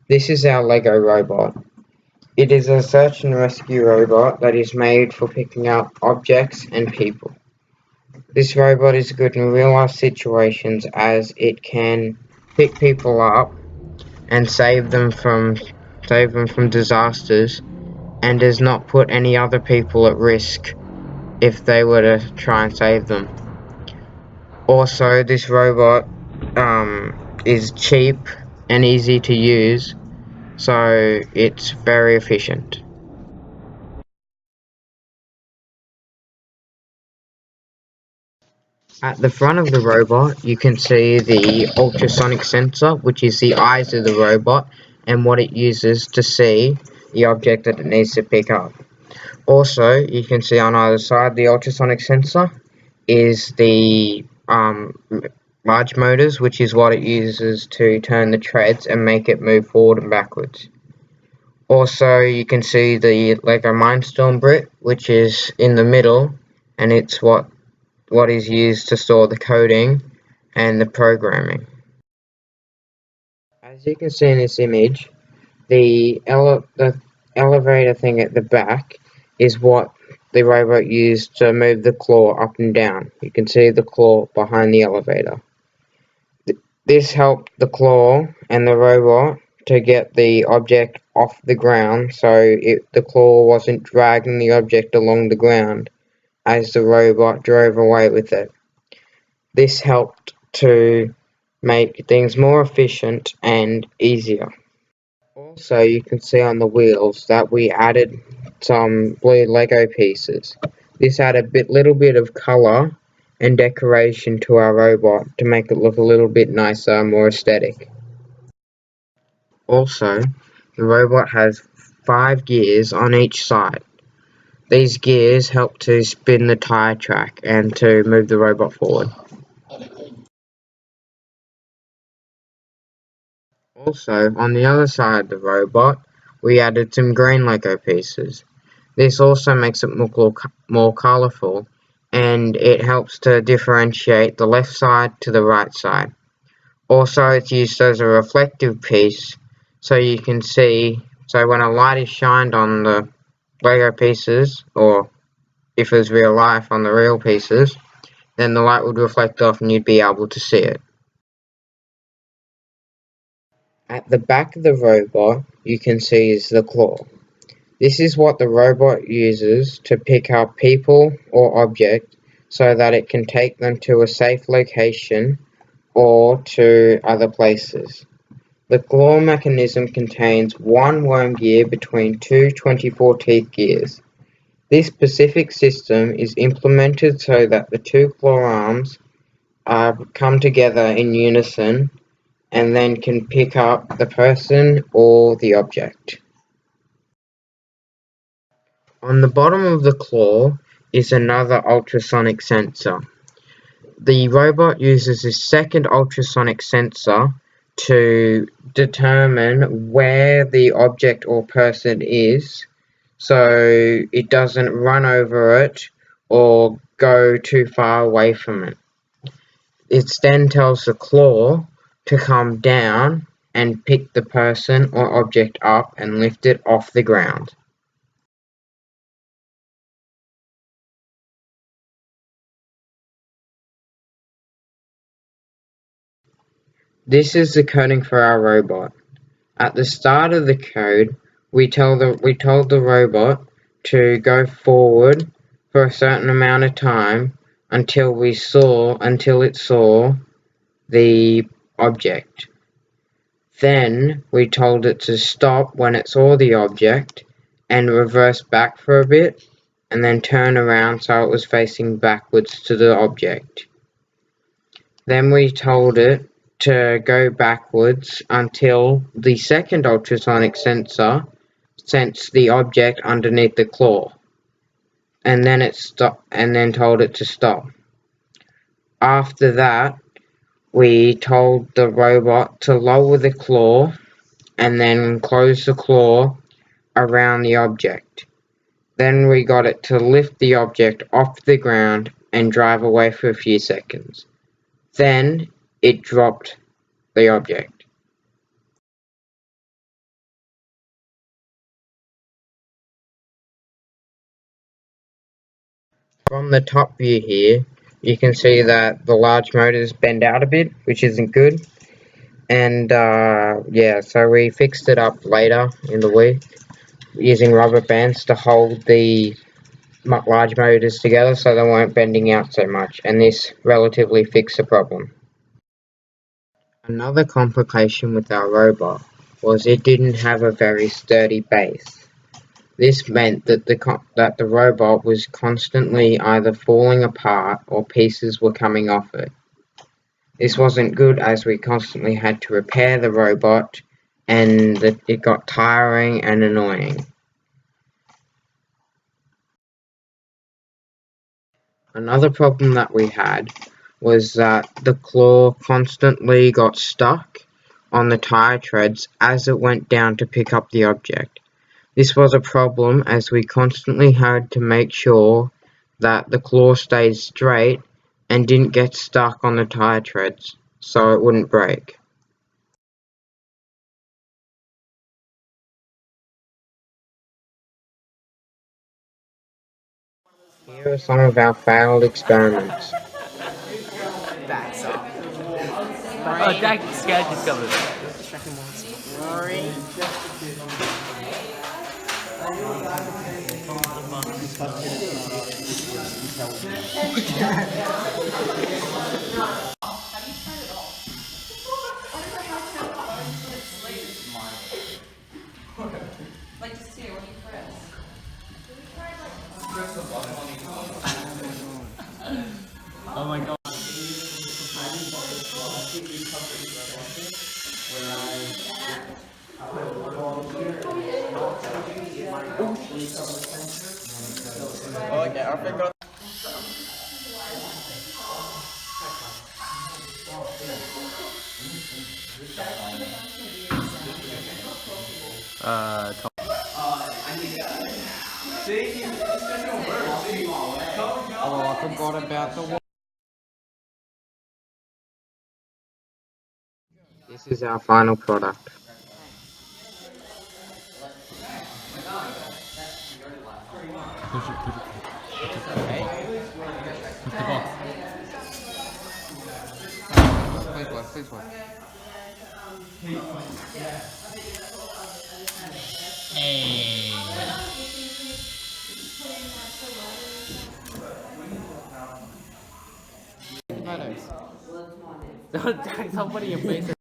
This is our Lego robot. It is a search and rescue robot that is made for picking up objects and people. This robot is good in real life situations as it can pick people up and save them from disasters, and does not put any other people at risk if they were to try and save them. Also, this robot is cheap and easy to use, so it's very efficient. At the front of the robot, you can see the ultrasonic sensor, which is the eyes of the robot and what it uses to see the object that it needs to pick up. Also, you can see on either side the ultrasonic sensor is the large motors, which is what it uses to turn the treads and make it move forward and backwards. Also, you can see the Lego Mindstorm brick, which is in the middle, and it's what is used to store the coding and the programming. As you can see in this image, the elevator thing at the back is what the robot used to move the claw up and down. You can see the claw behind the elevator. This helped the claw and the robot to get the object off the ground, so the claw wasn't dragging the object along the ground as the robot drove away with it. This helped to make things more efficient and easier. Also, you can see on the wheels that we added some blue Lego pieces. This added a little bit of colour and decoration to our robot to make it look a little bit nicer and more aesthetic. Also, the robot has 5 gears on each side. These gears help to spin the tyre track and to move the robot forward. Also, on the other side of the robot, we added some green Lego pieces. This also makes it more colourful, and it helps to differentiate the left side to the right side. Also, it's used as a reflective piece, so you can see, so when a light is shined on the Lego pieces, or if it was real life on the real pieces, then the light would reflect off and you'd be able to see it. At the back of the robot, you can see is the claw. This is what the robot uses to pick up people or objects so that it can take them to a safe location or to other places. The claw mechanism contains one worm gear between two 24 teeth gears. This specific system is implemented so that the two claw arms come together in unison and then can pick up the person or the object. On the bottom of the claw is another ultrasonic sensor. The robot uses this second ultrasonic sensor to determine where the object or person is, so it doesn't run over it or go too far away from it. It then tells the claw to come down and pick the person or object up and lift it off the ground. This is the coding for our robot. At the start of the code, we told the robot to go forward for a certain amount of time until it saw the object. Then we told it to stop when it saw the object and reverse back for a bit and then turn around so it was facing backwards to the object. Then we told it to go backwards until the second ultrasonic sensor sensed the object underneath the claw, and then told it to stop. After that, we told the robot to lower the claw and then close the claw around the object. Then we got it to lift the object off the ground and drive away for a few seconds. Then it dropped the object. From the top view here, you can see that the large motors bend out a bit, which isn't good. And yeah, so we fixed it up later in the week using rubber bands to hold the large motors together so they weren't bending out so much, and this relatively fixed the problem. Another complication with our robot was it didn't have a very sturdy base. This meant that the robot was constantly either falling apart or pieces were coming off it. This wasn't good as we constantly had to repair the robot, and it got tiring and annoying. Another problem that we had was that the claw constantly got stuck on the tire treads as it went down to pick up the object. This was a problem as we constantly had to make sure that the claw stayed straight and didn't get stuck on the tire treads so it wouldn't break. Here are some of our failed experiments. Backs up. Oh, Jack scared discovered. Rory. Like to see when you press. Oh my god. Okay, I forgot. Tom. Oh, I forgot about the. This is our final product. Push it. Push the box. Please work. Hey. Jack, somebody embrace it.